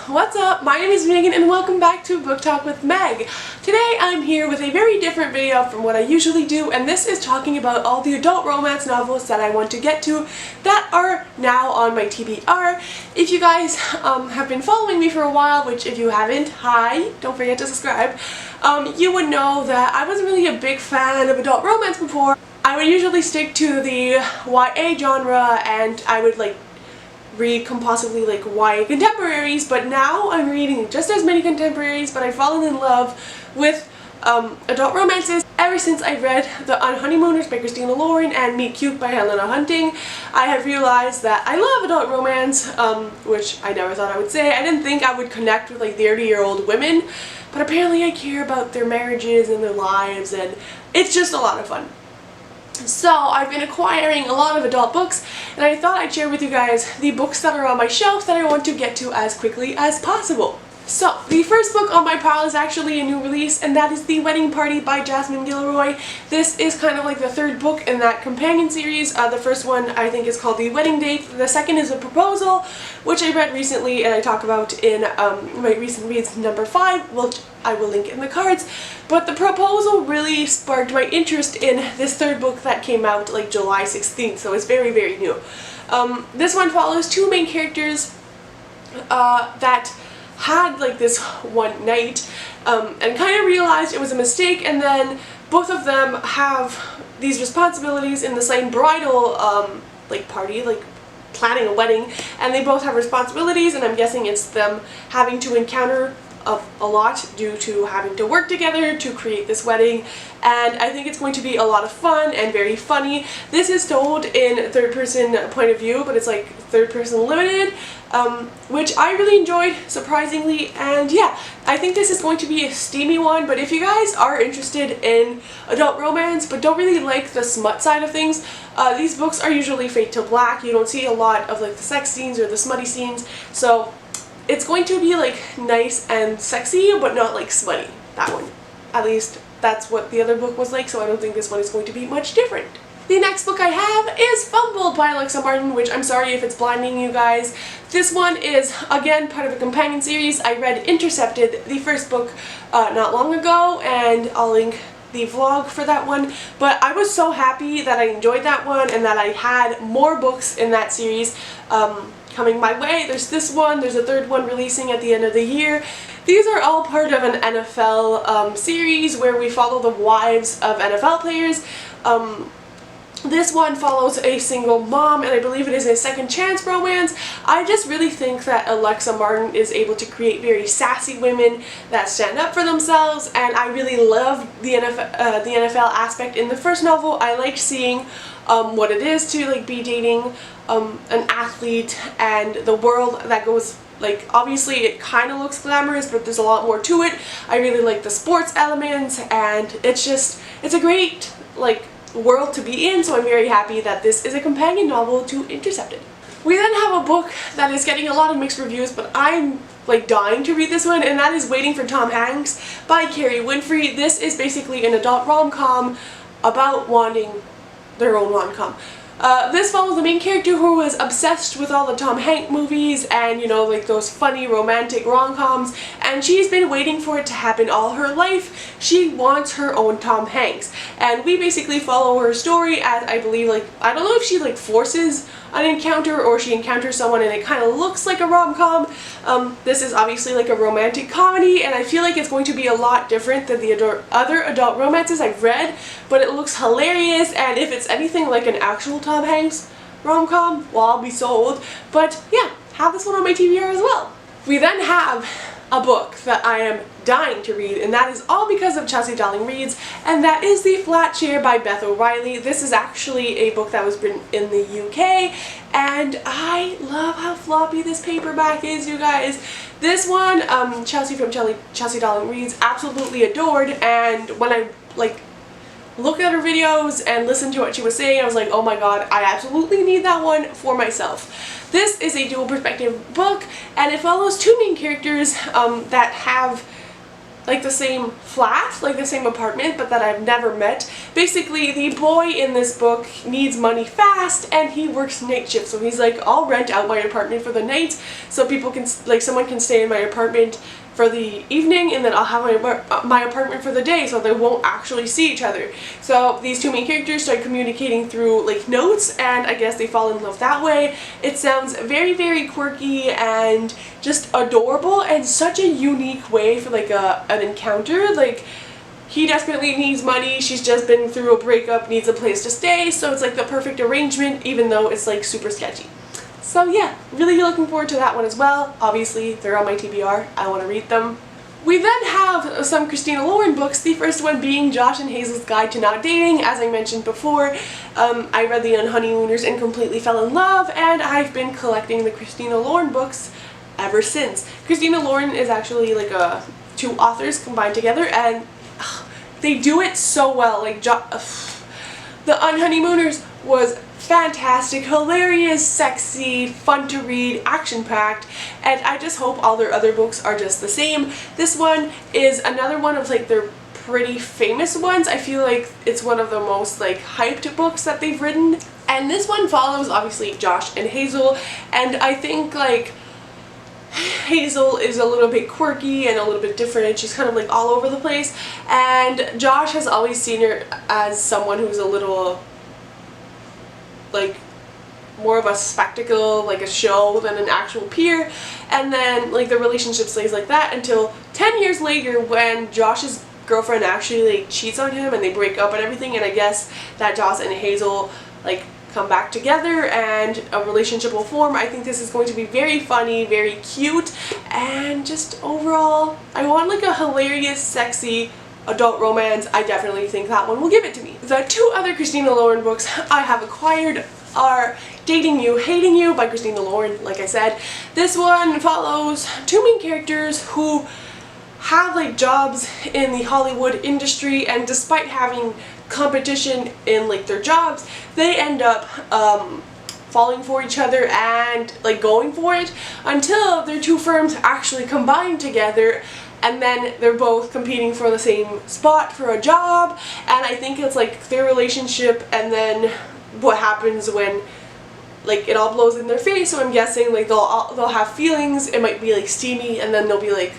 What's up? My name is Megan and welcome back to Book Talk with Meg. Today I'm here with a very different video from what I usually do, and this is talking about all the adult romance novels that I want to get to that are now on my TBR. If you guys have been following me for a while, which if you haven't, hi, don't forget to subscribe, you would know that I wasn't really a big fan of adult romance before. I would usually stick to the YA genre and I would read compulsively YA contemporaries, but now I'm reading just as many contemporaries, but I've fallen in love with adult romances ever since I read The Honeymooners by Christina Lauren and Meet Cute by Helena Hunting. I have realized that I love adult romance, which I never thought I would say. I didn't think I would connect with 30-year-old women, but apparently I care about their marriages and their lives, and it's just a lot of fun. So I've been acquiring a lot of adult books, and I thought I'd share with you guys the books that are on my shelf that I want to get to as quickly as possible. So the first book on my pile is actually a new release, and that is The Wedding Party by Jasmine Guillory. This is kind of like the third book in that companion series. The first one I think is called The Wedding Date. The second is A Proposal, which I read recently and I talk about in my recent reads number 5, which I will link in the cards. But The Proposal really sparked my interest in this third book that came out July 16th, so it's very, very new. This one follows two main characters that had this one night and kind of realized it was a mistake, and then both of them have these responsibilities in the same bridal party, planning a wedding, and they both have responsibilities, and I'm guessing it's them having to encounter a lot due to having to work together to create this wedding, and I think it's going to be a lot of fun and very funny. This is told in third person point of view, but it's third person limited, which I really enjoyed, surprisingly, and yeah, I think this is going to be a steamy one. But if you guys are interested in adult romance but don't really like the smut side of things, these books are usually fade to black. You don't see a lot of the sex scenes or the smutty scenes, so it's going to be nice and sexy, but not smutty. That one. At least that's what the other book was like, so I don't think this one is going to be much different. The next book I have is Fumble by Alexa Martin, which I'm sorry if it's blinding you guys. This one is, again, part of a companion series. I read Intercepted, the first book, not long ago, and I'll link the vlog for that one, but I was so happy that I enjoyed that one and that I had more books in that series coming my way. There's this one, there's a third one releasing at the end of the year. These are all part of an NFL series where we follow the wives of NFL players. This one follows a single mom, and I believe it is a second chance romance. I just really think that Alexa Martin is able to create very sassy women that stand up for themselves, and I really love the NFL aspect in the first novel. I like seeing what it is to be dating an athlete and the world that goes, obviously it kind of looks glamorous, but there's a lot more to it. I really like the sports elements, and it's a great world to be in, so I'm very happy that this is a companion novel to Intercepted. We then have a book that is getting a lot of mixed reviews, but I'm dying to read this one, and that is Waiting for Tom Hanks by Carrie Winfrey. This is basically an adult rom-com about wanting their own rom-com. This follows the main character who was obsessed with all the Tom Hanks movies and, those funny romantic rom-coms, and she's been waiting for it to happen all her life. She wants her own Tom Hanks, and we basically follow her story as, I believe, I don't know if she forces an encounter or she encounters someone and it kind of looks like a rom-com. This is obviously a romantic comedy, and I feel it's going to be a lot different than the other adult romances I've read, but it looks hilarious, and if it's anything like an actual Tom Hanks rom-com, well, I'll be sold. But yeah, have this one on my TBR as well. We then have a book that I am dying to read, and that is all because of Chelsea Darling Reads, and that is The Flat Chair by Beth O'Reilly. This is actually a book that was written in the UK, and I love how floppy this paperback is, you guys. This one, Chelsea from Chelsea Darling Reads absolutely adored, and when I looked at her videos and listened to what she was saying, I was like, oh my god, I absolutely need that one for myself. This is a dual perspective book, and it follows two main characters that have like the same flat, like the same apartment, but that I've never met. Basically, the boy in this book needs money fast and he works night shift, so he's like, I'll rent out my apartment for the night so people can, like, someone can stay in my apartment for the evening, and then I'll have my apartment for the day, so they won't actually see each other. So these two main characters start communicating through like notes, and I guess they fall in love that way. It sounds very, very quirky and just adorable, and such a unique way for like an encounter. Like, he desperately needs money, she's just been through a breakup, needs a place to stay, so it's like the perfect arrangement, even though it's like super sketchy. So yeah, really looking forward to that one as well. Obviously, they're on my TBR. I want to read them. We then have some Christina Lauren books, the first one being Josh and Hazel's Guide to Not Dating. As I mentioned before, I read The Unhoneymooners and completely fell in love, and I've been collecting the Christina Lauren books ever since. Christina Lauren is actually like two authors combined together, and they do it so well. Like, The Unhoneymooners was fantastic, hilarious, sexy, fun to read, action-packed, and I just hope all their other books are just the same. This one is another one of like their pretty famous ones. I feel like it's one of the most like hyped books that they've written, and this one follows obviously Josh and Hazel, and I think like Hazel is a little bit quirky and a little bit different. She's kind of like all over the place, and Josh has always seen her as someone who's a little like more of a spectacle, like a show, than an actual peer. And then like the relationship stays like that until 10 years later, when Josh's girlfriend actually like cheats on him and they break up and everything, and I guess that Josh and Hazel like come back together and a relationship will form. I think this is going to be very funny, very cute, and just overall, I want like a hilarious, sexy adult romance. I definitely think that one will give it to me. The two other Christina Lauren books I have acquired are Dating You, Hating You by Christina Lauren, like I said. This one follows two main characters who have like jobs in the Hollywood industry, and despite having competition in like their jobs, they end up falling for each other and like going for it until their two firms actually combine together, and then they're both competing for the same spot for a job. And I think it's like their relationship and then what happens when like it all blows in their face. So I'm guessing like they'll have feelings, it might be like steamy, and then they'll be like,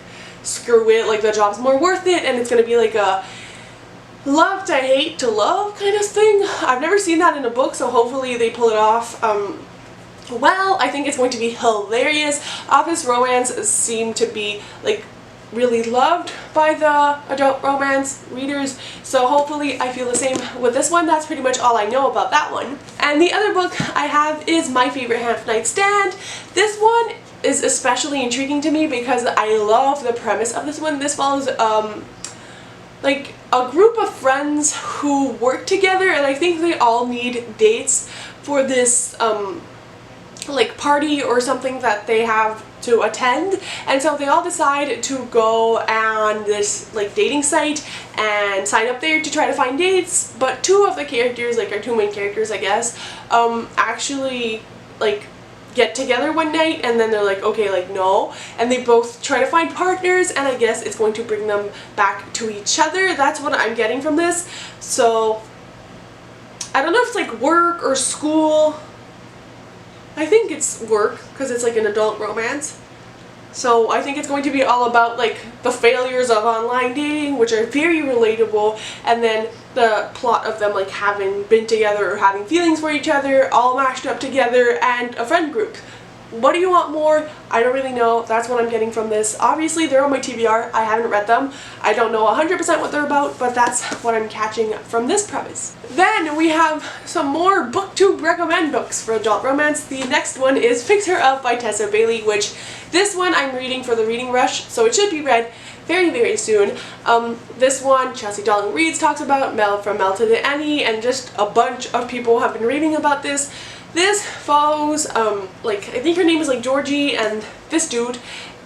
screw it, like the job's more worth it, and it's gonna be like a love to hate to love kind of thing. I've never seen that in a book, so hopefully they pull it off well. I think it's going to be hilarious. Office romance seem to be like really loved by the adult romance readers, so hopefully I feel the same with this one. That's pretty much all I know about that one. And the other book I have is My Favorite Half Night Stand. This one is especially intriguing to me because I love the premise of this one. This follows like a group of friends who work together, and I think they all need dates for this like party or something that they have to attend, and so they all decide to go on this like dating site and sign up there to try to find dates. But two of the characters, like our two main characters I guess, actually like get together one night, and then they're like, okay, like no, and they both try to find partners, and I guess it's going to bring them back to each other. That's what I'm getting from this. So I don't know if it's like work or school. I think it's work because it's like an adult romance. So I think it's going to be all about like the failures of online dating, which are very relatable, and then the plot of them like having been together or having feelings for each other, all mashed up together, and a friend group. What do you want more? I don't really know. That's what I'm getting from this. Obviously, they're on my TBR. I haven't read them. I don't know 100% what they're about, but that's what I'm catching from this premise. Then we have some more BookTube recommend books for adult romance. The next one is Fix Her Up by Tessa Bailey, which this one I'm reading for the reading rush, so it should be read very, very soon. This one, Chelsea Darling Reads talks about Mel from Mel to the Annie, and just a bunch of people have been reading about this. This follows, like, I think her name is like Georgie and this dude,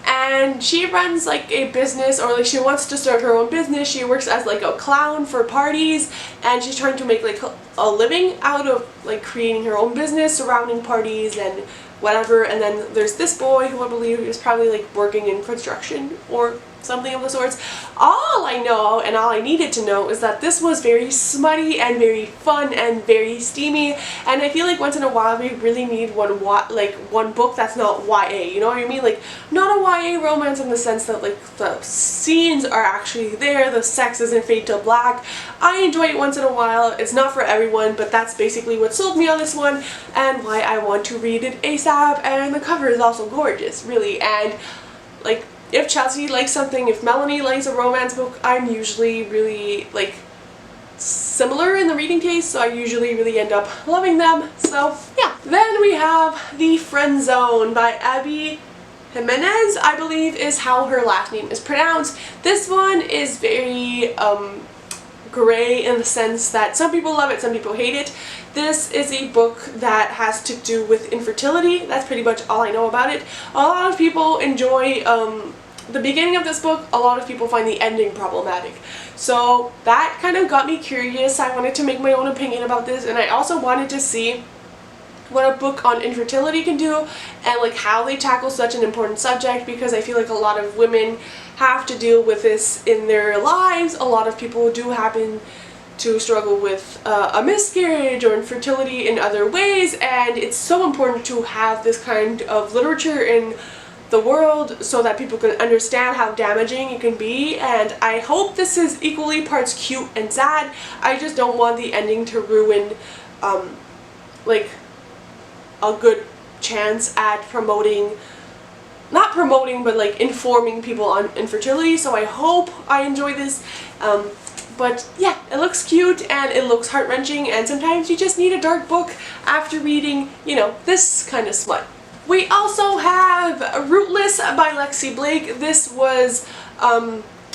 and she runs like a business, or like she wants to start her own business. She works as like a clown for parties, and she's trying to make like a living out of like creating her own business surrounding parties and whatever. And then there's this boy who I believe is probably like working in construction or something of the sorts. All I know and all I needed to know is that this was very smutty and very fun and very steamy, and I feel like once in a while we really need one book that's not YA, you know what I mean? Like, not a YA romance in the sense that like the scenes are actually there, the sex isn't fade to black. I enjoy it once in a while. It's not for everyone, but that's basically what sold me on this one and why I want to read it ASAP. And the cover is also gorgeous, really, and like, if Chelsea likes something, if Melanie likes a romance book, I'm usually really like similar in the reading taste, so I usually really end up loving them. So yeah. Then we have The Friendzone by Abby Jimenez, I believe is how her last name is pronounced. This one is very gray in the sense that some people love it, some people hate it. This is a book that has to do with infertility. That's pretty much all I know about it. A lot of people enjoy the beginning of this book. A lot of people find the ending problematic. So that kind of got me curious. I wanted to make my own opinion about this, and I also wanted to see what a book on infertility can do and like how they tackle such an important subject, because I feel like a lot of women have to deal with this in their lives. A lot of people do happen to struggle with a miscarriage or infertility in other ways, and it's so important to have this kind of literature in the world so that people can understand how damaging it can be. And I hope this is equally parts cute and sad. I just don't want the ending to ruin like a good chance at not promoting, but like informing people on infertility. So I hope I enjoy this. But yeah, it looks cute and it looks heart-wrenching, and sometimes you just need a dark book after reading, you know, this kind of smut. We also have Rootless by Lexi Blake. This was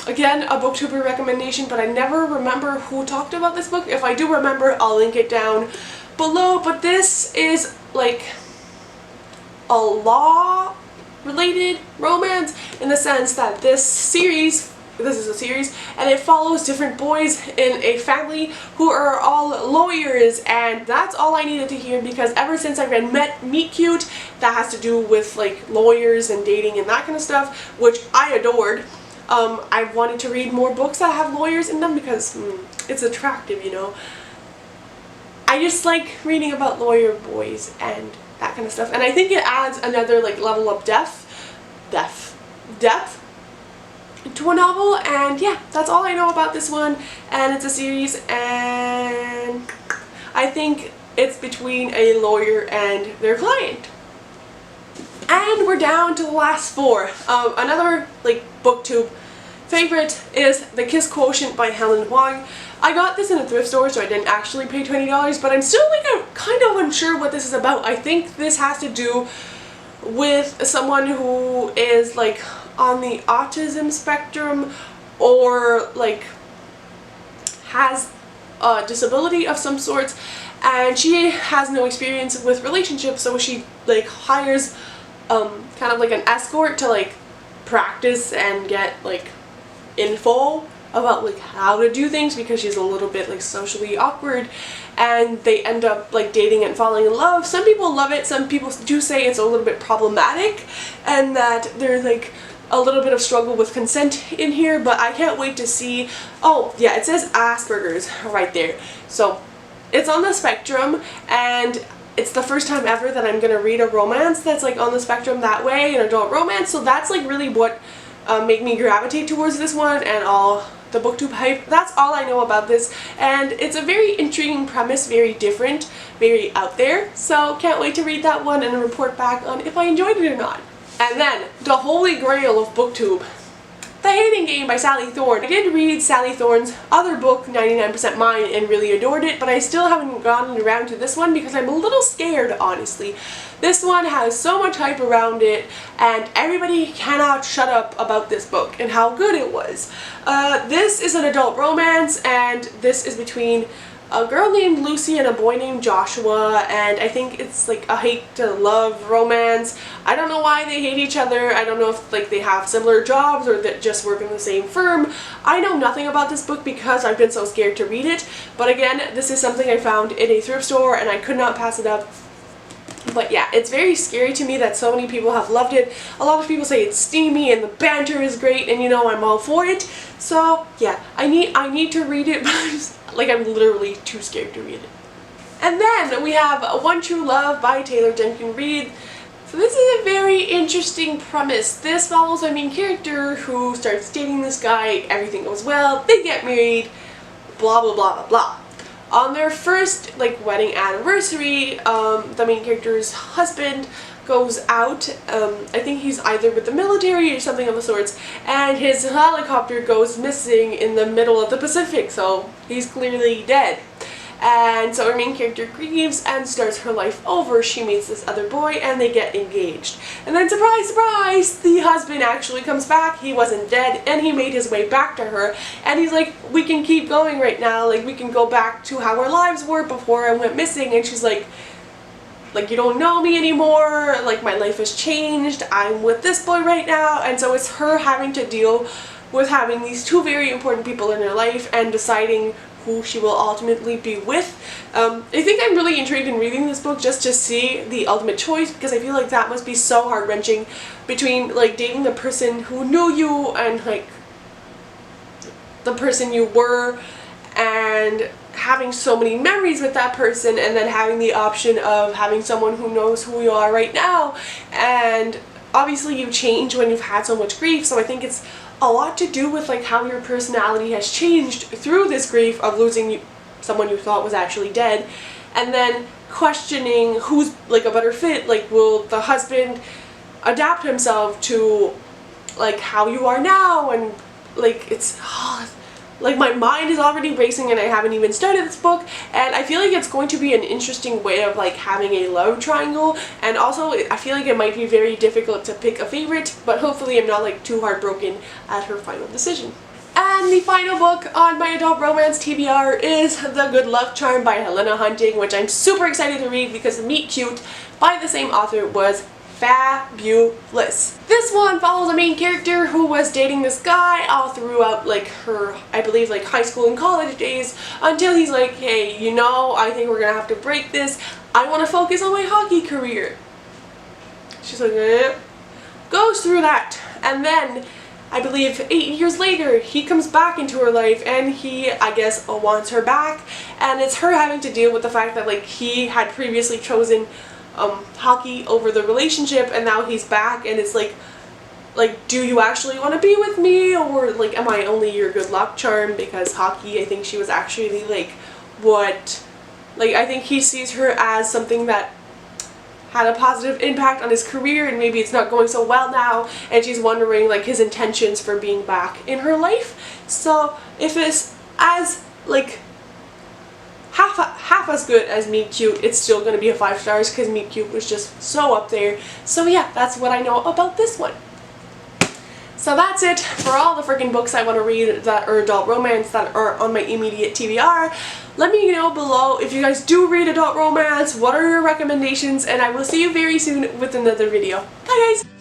again a booktuber recommendation, but I never remember who talked about this book. If I do remember, I'll link it down below. But this is like a law related romance in the sense that this is a series and it follows different boys in a family who are all lawyers, and that's all I needed to hear, because ever since I read Meet Cute, that has to do with like lawyers and dating and that kind of stuff, which I adored. I wanted to read more books that have lawyers in them because it's attractive, you know. I just like reading about lawyer boys and that kind of stuff, and I think it adds another like level of depth to a novel. And yeah, that's all I know about this one, and it's a series, and I think it's between a lawyer and their client. And we're down to the last four. Another like booktube favorite is The Kiss Quotient by Helen Huang. I got this in a thrift store, so I didn't actually pay $20, but I'm still like kind of unsure what this is about. I think this has to do with someone who is like on the autism spectrum, or like has a disability of some sort, and she has no experience with relationships, so she like hires kind of like an escort to like practice and get like info about like how to do things, because she's a little bit like socially awkward, and they end up like dating and falling in love. Some people love it, some people do say it's a little bit problematic and that there's like a little bit of struggle with consent in here, but I can't wait to see. Oh yeah, it says Asperger's right there, so it's on the spectrum, and it's the first time ever that I'm gonna read a romance that's like on the spectrum that way, an adult romance. So that's like really what made me gravitate towards this one and all the booktube hype. That's all I know about this, and it's a very intriguing premise, very different, very out there, so can't wait to read that one and report back on if I enjoyed it or not. And then the holy grail of booktube, The Hating Game by Sally Thorne. I did read Sally Thorne's other book, 99% Mine, and really adored it, but I still haven't gotten around to this one because I'm a little scared, honestly. This one has so much hype around it, and everybody cannot shut up about this book and how good it was. This is an adult romance, and this is between a girl named Lucy and a boy named Joshua, and I think it's like a hate to love romance. I don't know why they hate each other. I don't know if like they have similar jobs or that just work in the same firm. I know nothing about this book because I've been so scared to read it, but again, this is something I found in a thrift store and I could not pass it up. But yeah, it's very scary to me that so many people have loved it. A lot of people say it's steamy and the banter is great, and you know, I'm all for it. So yeah, I need to read it, but like I'm literally too scared to read it. And then we have One True Love by Taylor Jenkins Reid. So this is a very interesting premise. This follows a main character who starts dating this guy, everything goes well, they get married, blah blah blah blah blah. On their first wedding anniversary, the main character's husband goes out, I think he's either with the military or something of the sorts, and his helicopter goes missing in the middle of the Pacific, so he's clearly dead. And so our main character grieves and starts her life over. She meets this other boy and they get engaged. And then surprise, surprise, the husband actually comes back. He wasn't dead and he made his way back to her. And he's like, we can keep going right now. Like, we can go back to how our lives were before I went missing. And she's like, you don't know me anymore. Like, my life has changed. I'm with this boy right now. And so it's her having to deal with having these two very important people in her life and deciding who she will ultimately be with. I think I'm really intrigued in reading this book just to see the ultimate choice, because I feel like that must be so heart-wrenching, between dating the person who knew you and the person you were, and having so many memories with that person, and then having the option of having someone who knows who you are right now. And obviously you change when you've had so much grief, so I think it's a lot to do with how your personality has changed through this grief of losing someone you thought was actually dead, and then questioning who's a better fit. Will the husband adapt himself to how you are now? And it's my mind is already racing and I haven't even started this book, and I feel like it's going to be an interesting way of having a love triangle, and also I feel like it might be very difficult to pick a favorite, but hopefully I'm not too heartbroken at her final decision. And the final book on my adult romance TBR is The Good Luck Charm by Helena Hunting, which I'm super excited to read because Meet Cute by the same author was fabulous. This one follows a main character who was dating this guy all throughout her, I believe, high school and college days, until he's like, hey, you know, I think we're gonna have to break this. I want to focus on my hockey career. She's like, eh. Goes through that, and then I believe 8 years later he comes back into her life and he, I guess, wants her back, and it's her having to deal with the fact that he had previously chosen hockey over the relationship, and now he's back, and it's like do you actually want to be with me, or am I only your good luck charm? Because hockey, I think she was actually what I think he sees her as something that had a positive impact on his career, and maybe it's not going so well now, and she's wondering his intentions for being back in her life. So if it's as half as good as Meet Cute, it's still going to be a 5 stars because Meet Cute was just so up there. So yeah, that's what I know about this one. So that's it for all the freaking books I want to read that are adult romance that are on my immediate TBR. Let me know below if you guys do read adult romance, what are your recommendations, and I will see you very soon with another video. Bye guys!